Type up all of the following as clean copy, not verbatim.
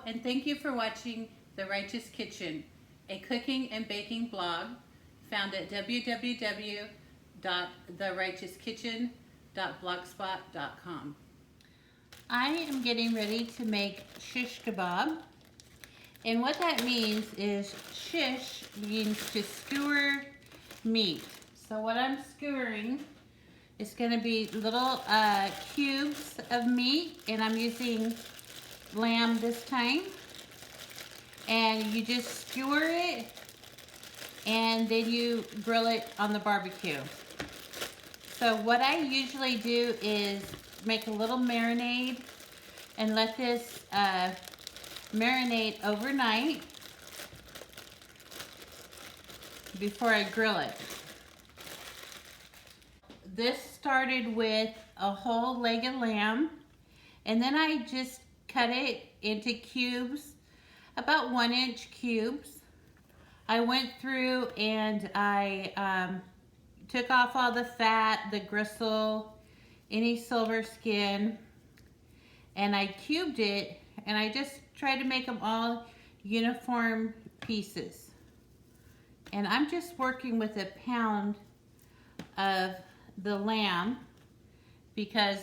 and thank you for watching The Righteous Kitchen, a cooking and baking blog found at www.therighteouskitchen.blogspot.com. I am getting ready to make shish kebab, and what that means is shish means to skewer meat. So what I'm skewering is going to be little cubes of meat, and I'm using lamb this time. And you just skewer it, and then you grill it on the barbecue. So what I usually do is make a little marinade and let this marinate overnight before I grill it. This started with a whole leg of lamb, and then I just cut it into cubes, about 1-inch cubes. I went through and I took off all the fat, the gristle, any silver skin, and I cubed it, and I just tried to make them all uniform pieces. And I'm just working with a pound of the lamb because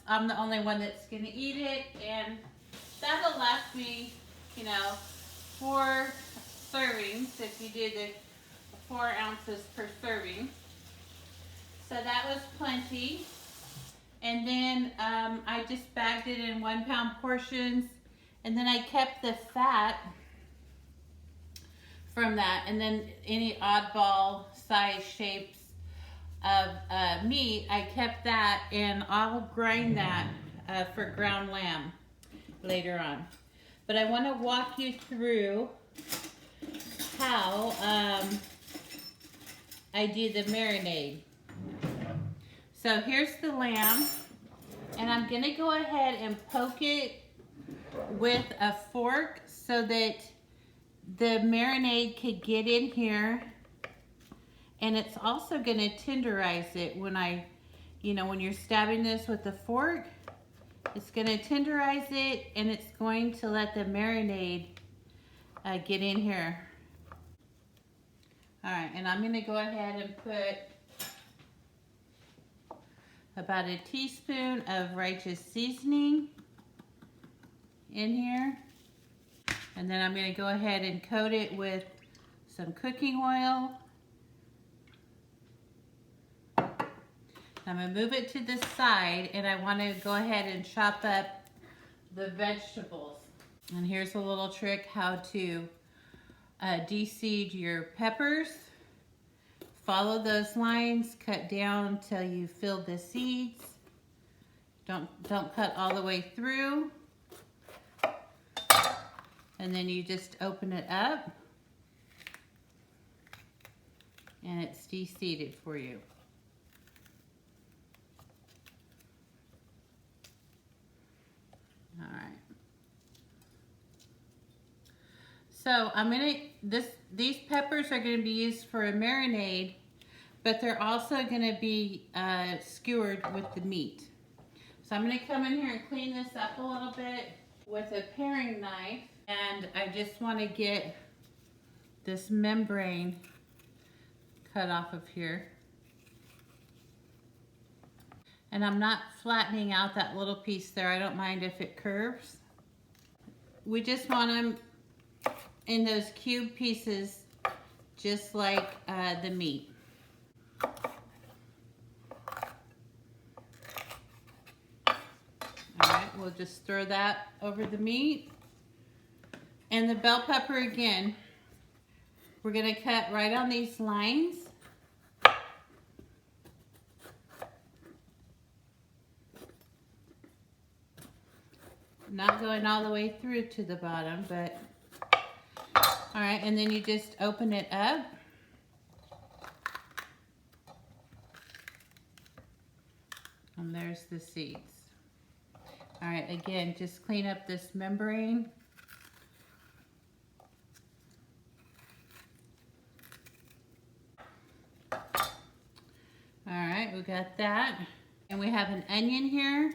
I'm the only one that's gonna eat it, and that'll last me, 4 servings if you do the 4 ounces per serving. So that was plenty. And then I just bagged it in 1-pound portions, and then I kept the fat from that, and then any oddball size shapes of meat, I kept that, and I'll grind that for ground lamb later on. But I want to walk you through how I do the marinade. So here's the lamb, and I'm going to go ahead and poke it with a fork so that the marinade could get in here, and it's also going to tenderize it when when you're stabbing this with the fork. It's going to tenderize it, and it's going to let the marinade get in here. All right, and I'm going to go ahead and put about a teaspoon of righteous seasoning in here. And then I'm going to go ahead and coat it with some cooking oil. I'm going to move it to the side, and I want to go ahead and chop up the vegetables. And here's a little trick how to de-seed your peppers. Follow those lines, cut down till you fill the seeds. Don't cut all the way through. And then you just open it up, and it's de-seeded for you. All right. So these peppers are going to be used for a marinade, but they're also going to be skewered with the meat. So I'm going to come in here and clean this up a little bit with a paring knife, and I just want to get this membrane cut off of here. And I'm not flattening out that little piece there. I don't mind if it curves. We just want them in those cube pieces, just like the meat. All right, we'll just throw that over the meat. And the bell pepper again, we're gonna cut right on these lines. Not going all the way through to the bottom, but all right, and then you just open it up. And there's the seeds. All right, again, just clean up this membrane. All right, we got that. And we have an onion here.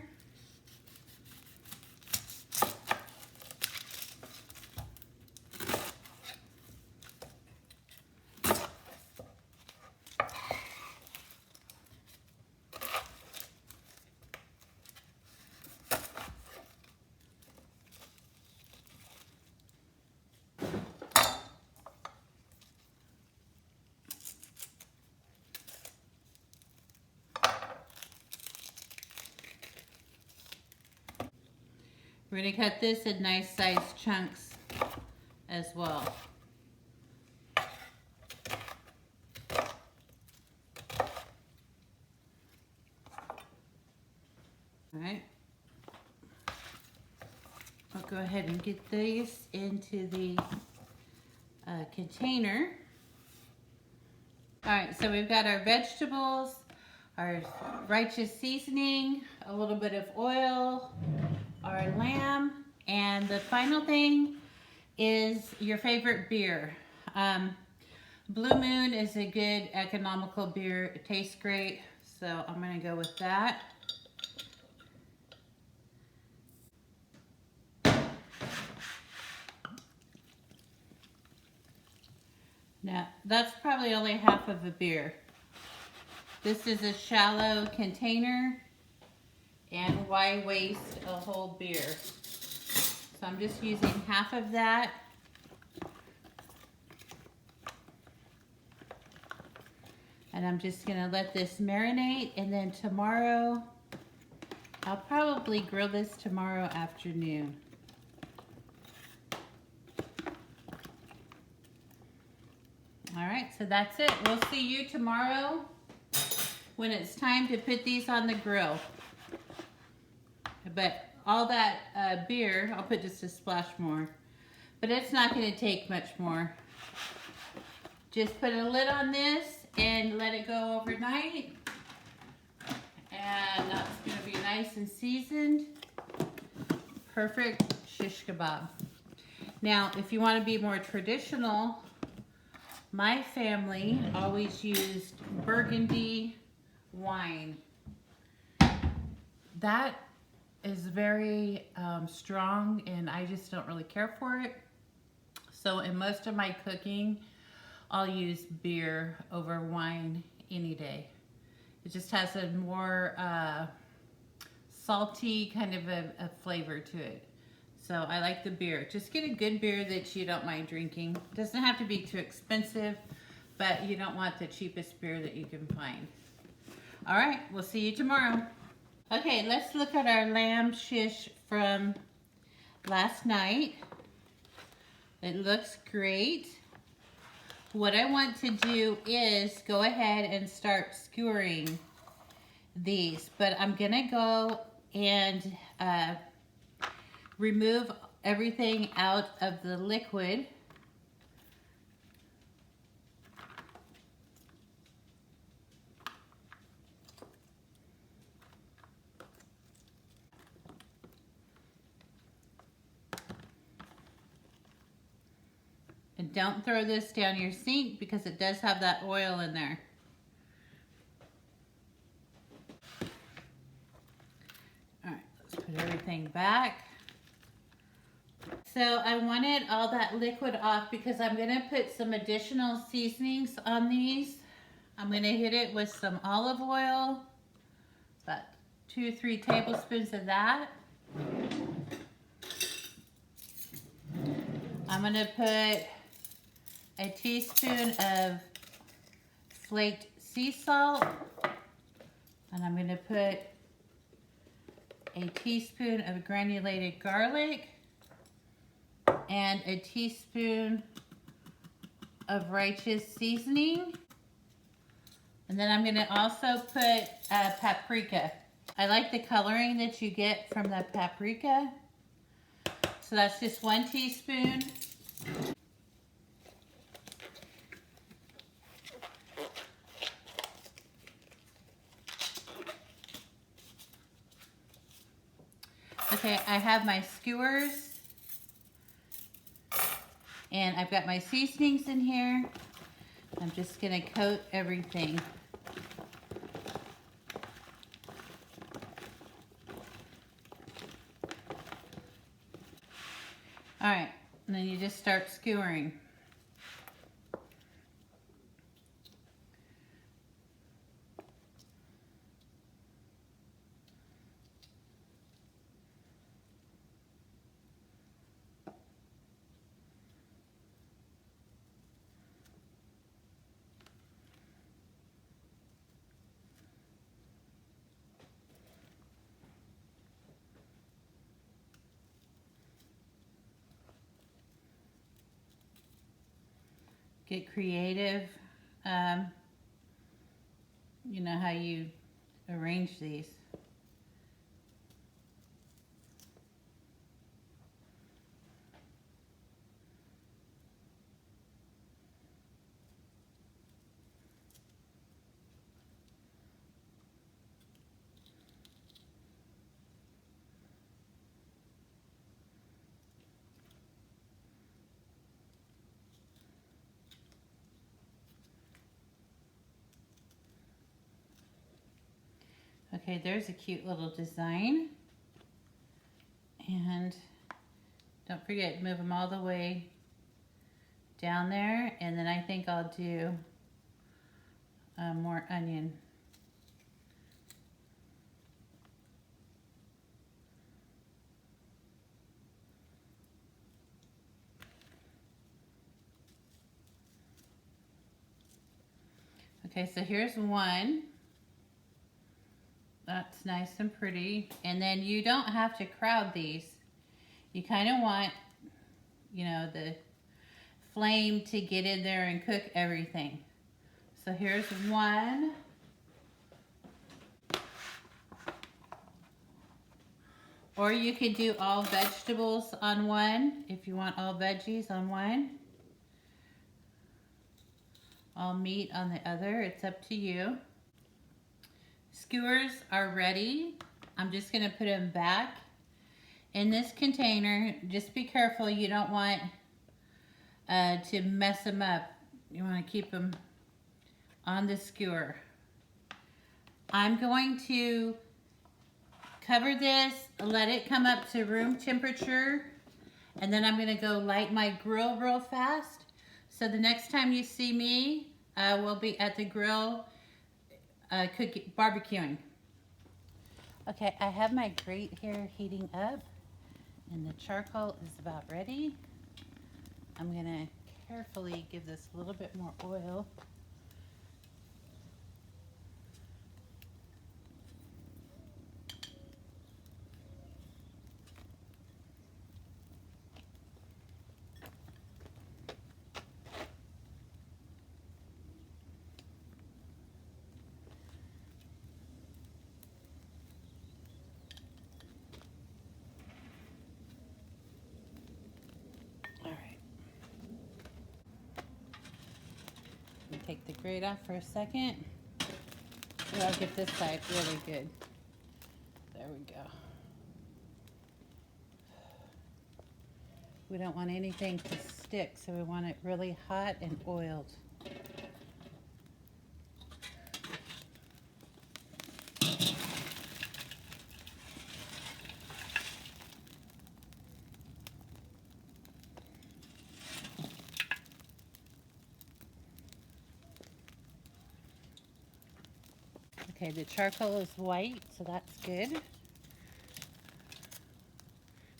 We're gonna cut this in nice sized chunks as well. All right. I'll go ahead and get these into the container. All right, so we've got our vegetables, our righteous seasoning, a little bit of oil, our lamb, and the final thing is your favorite beer. Blue Moon is a good economical beer. It tastes great, so I'm gonna go with that. Now, that's probably only half of a beer. This is a shallow container, and why waste a whole beer? So I'm just using half of that. And I'm just gonna let this marinate, and then tomorrow, I'll probably grill this tomorrow afternoon. All right, so that's it. We'll see you tomorrow when it's time to put these on the grill. But all that beer, I'll put just a splash more, but it's not gonna take much more. Just put a lid on this and let it go overnight. And that's gonna be nice and seasoned. Perfect shish kebab. Now, if you wanna be more traditional, my family always used Burgundy wine. That is very strong, and I just don't really care for it. So in most of my cooking, I'll use beer over wine any day. It just has a more salty kind of a flavor to it. So I like the beer. Just get a good beer that you don't mind drinking. It doesn't have to be too expensive, but you don't want the cheapest beer that you can find. All right, we'll see you tomorrow. Okay, let's look at our lamb shish from last night. It looks great. What I want to do is go ahead and start skewering these, but I'm gonna go and remove everything out of the liquid. And don't throw this down your sink because it does have that oil in there. All right, let's put everything back. So I wanted all that liquid off because I'm gonna put some additional seasonings on these. I'm gonna hit it with some olive oil, about 2 or 3 tablespoons of that. I'm gonna put a teaspoon of flaked sea salt, and I'm gonna put a teaspoon of granulated garlic and a teaspoon of righteous seasoning. And then I'm gonna also put paprika. I like the coloring that you get from the paprika. So that's just 1 teaspoon. Okay, I have my skewers, and I've got my seasonings in here. I'm just gonna coat everything. All right, and then you just start skewering. get creative. Um, you know how you arrange these. Okay, there's a cute little design. And don't forget, move them all the way down there. And then I think I'll do more onion. Okay, so here's one. That's nice and pretty. And then you don't have to crowd these. You kind of want, you know, the flame to get in there and cook everything. So here's one. Or you could do all vegetables on one, if you want all veggies on one. All meat on the other, it's up to you. Skewers are ready. I'm just gonna put them back in this container. Just be careful, you don't want to mess them up. You wanna keep them on the skewer. I'm going to cover this, let it come up to room temperature, and then I'm gonna go light my grill real fast. So the next time you see me, we'll be at the grill barbecuing. Okay, I have my grate here heating up, and the charcoal is about ready. I'm gonna carefully give this a little bit more oil. Take the grate off for a second. So I'll get this side really good. There we go. We don't want anything to stick, so we want it really hot and oiled. Okay, the charcoal is white, so that's good.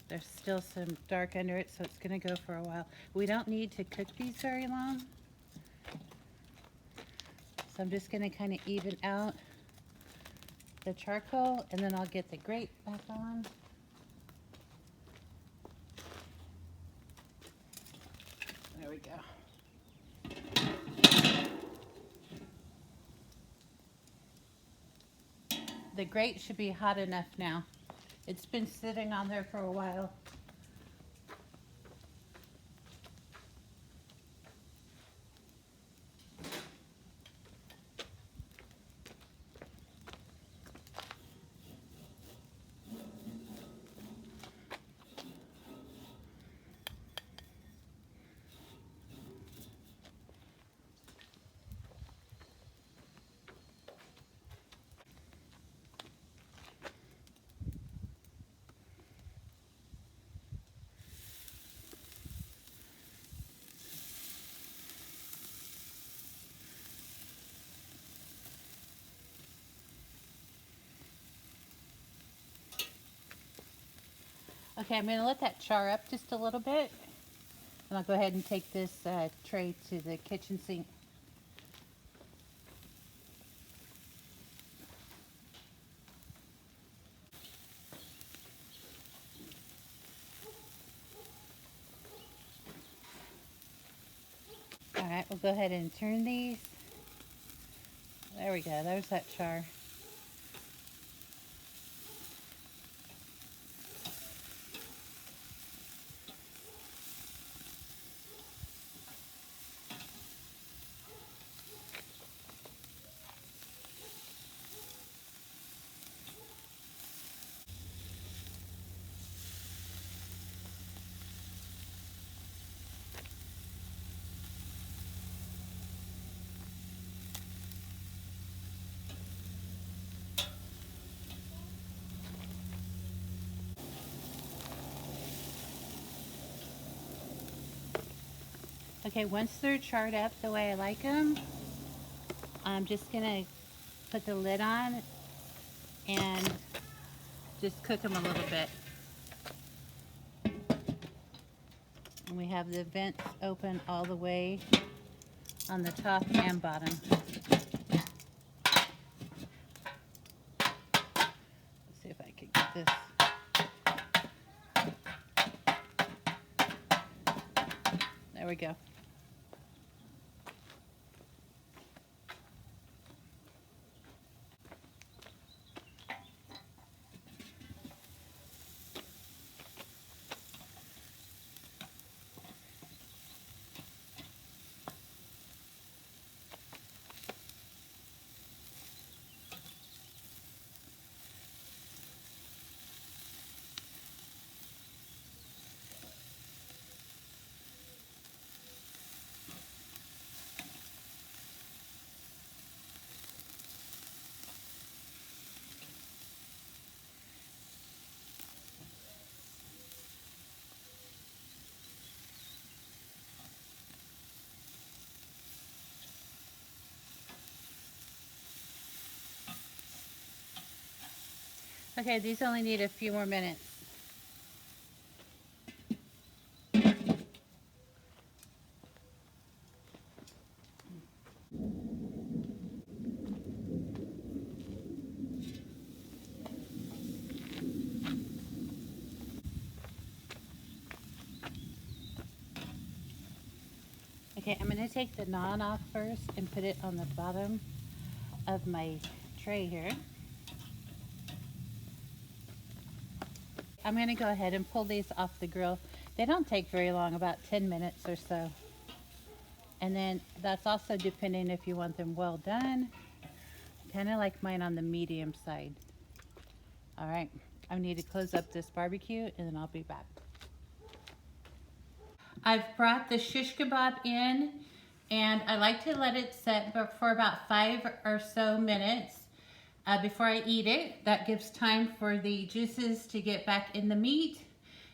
There's still some dark under it, so it's gonna go for a while. We don't need to cook these very long. So I'm just gonna kind of even out the charcoal, and then I'll get the grate back on. There we go. The grate should be hot enough now. It's been sitting on there for a while. Okay, I'm going to let that char up just a little bit. And I'll go ahead and take this tray to the kitchen sink. All right. We'll go ahead and turn these. There we go, there's that char. Okay, once they're charred up the way I like them, I'm just gonna put the lid on and just cook them a little bit. And we have the vents open all the way on the top and bottom. Let's see if I can get this. There we go. Okay, these only need a few more minutes. Okay, I'm going to take the naan off first and put it on the bottom of my tray here. I'm going to go ahead and pull these off the grill. They don't take very long, about 10 minutes or so. And then that's also depending if you want them well done. Kind of like mine on the medium side. All right, I need to close up this barbecue and then I'll be back. I've brought the shish kebab in and I like to let it set for about 5 or so minutes before I eat it. That gives time for the juices to get back in the meat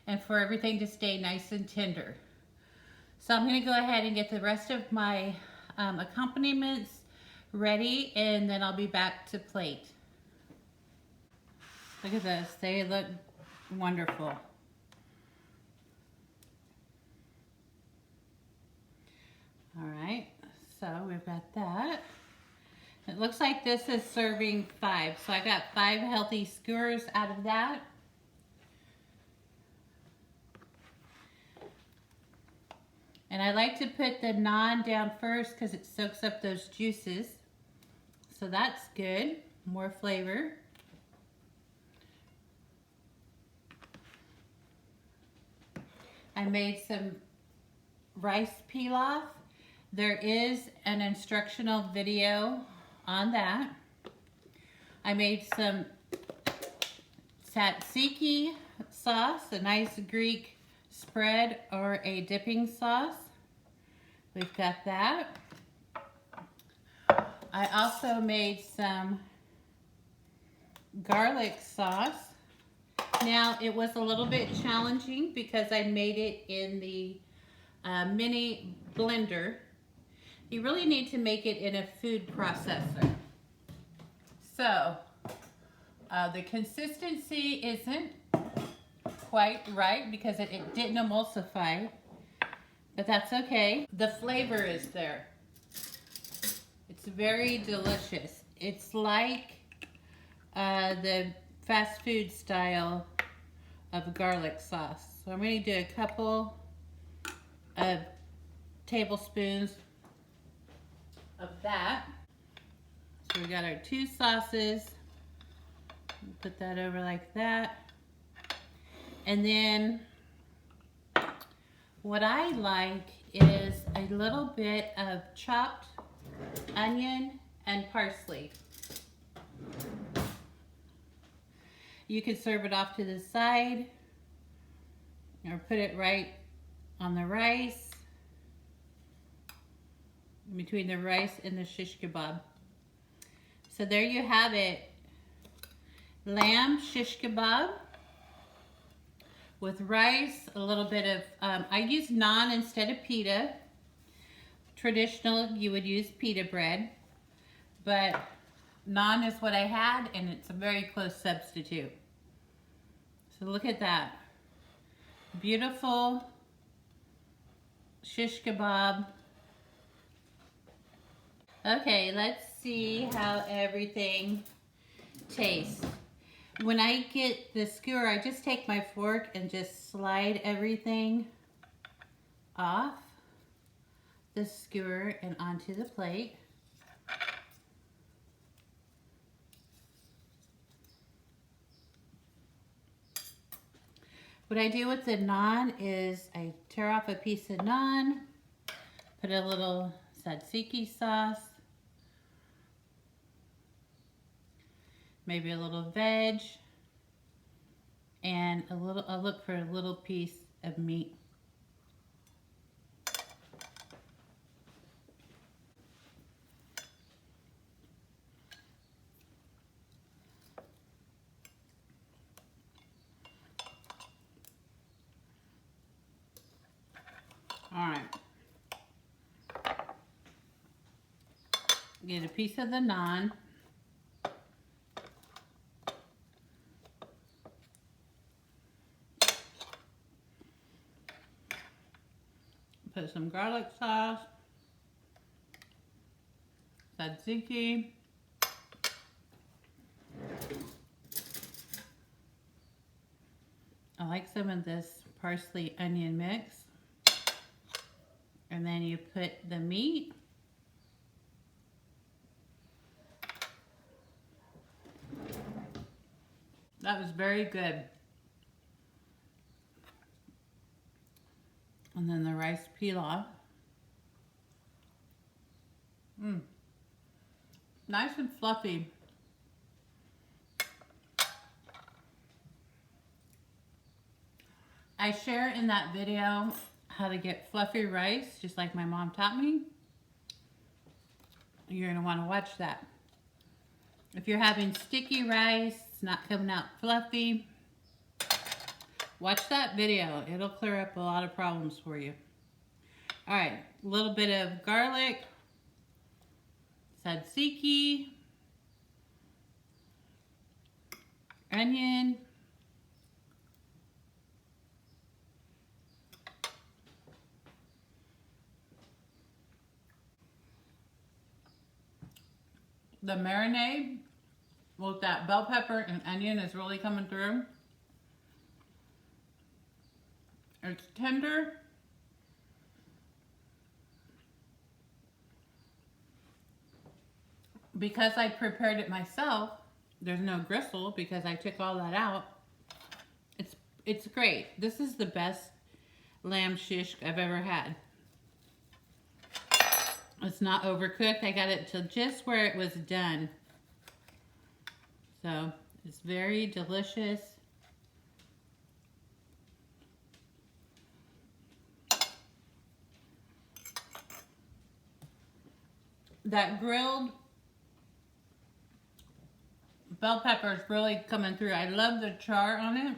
and for everything to stay nice and tender. So I'm going to go ahead and get the rest of my accompaniments ready and then I'll be back to plate. Look at this, they look wonderful. All right, so we've got that. It looks like this is serving 5, so I got 5 healthy skewers out of that. And I like to put the naan down first because it soaks up those juices. So that's good, more flavor. I made some rice pilaf. There is an instructional video on that. I made some tzatziki sauce, a nice Greek spread or a dipping sauce. We've got that. I also made some garlic sauce. Now it was a little bit challenging because I made it in the mini blender. You really need to make it in a food processor. So the consistency isn't quite right because it didn't emulsify, but that's okay. The flavor is there. It's very delicious. It's like the fast food style of garlic sauce. So I'm going to do a couple of tablespoons of that. So we got our 2 sauces. Put that over like that. And then what I like is a little bit of chopped onion and parsley. You could serve it off to the side or put it right on the rice, in between the rice and the shish kebab. So there you have it. Lamb shish kebab with rice, a little bit of, I use naan instead of pita. Traditional, you would use pita bread, but naan is what I had, and it's a very close substitute. So look at that. Beautiful shish kebab. Okay, let's see how everything tastes. When I get the skewer, I just take my fork and just slide everything off the skewer and onto the plate. What I do with the naan is I tear off a piece of naan, put a little tzatziki sauce, maybe a little veg, and I'll look for a little piece of meat. All right. Get a piece of the naan. Put some garlic sauce, tzatziki, I like some of this parsley onion mix. And then you put the meat. That was very good. And then the rice pilaf. Nice and fluffy. I share in that video how to get fluffy rice, just like my mom taught me. You're going to want to watch that. If you're having sticky rice, it's not coming out fluffy, watch that video. It'll clear up a lot of problems for you. All right, a little bit of garlic, tzatziki, onion, the marinade with that bell pepper and onion is really coming through. It's tender. Because I prepared it myself, there's no gristle because I took all that out. It's great. This is the best lamb shish I've ever had. It's not overcooked. I got it to just where it was done. So it's very delicious. That grilled bell pepper is really coming through. I love the char on it.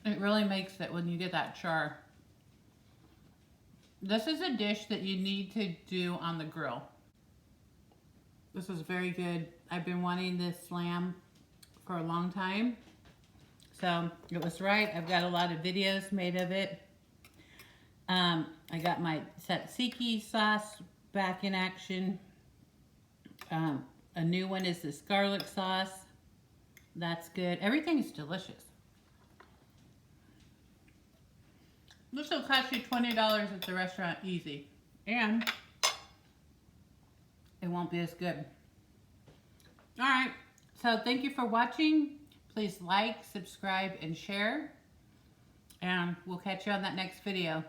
It really makes it when you get that char. This is a dish that you need to do on the grill. This is very good. I've been wanting this lamb for a long time. So it was right. I've got a lot of videos made of it. I got my tzatziki sauce back in action. A new one is this garlic sauce. That's good. Everything is delicious. This will cost you $20 at the restaurant easy. And it won't be as good. Alright, so thank you for watching. Please like, subscribe, and share. And we'll catch you on that next video.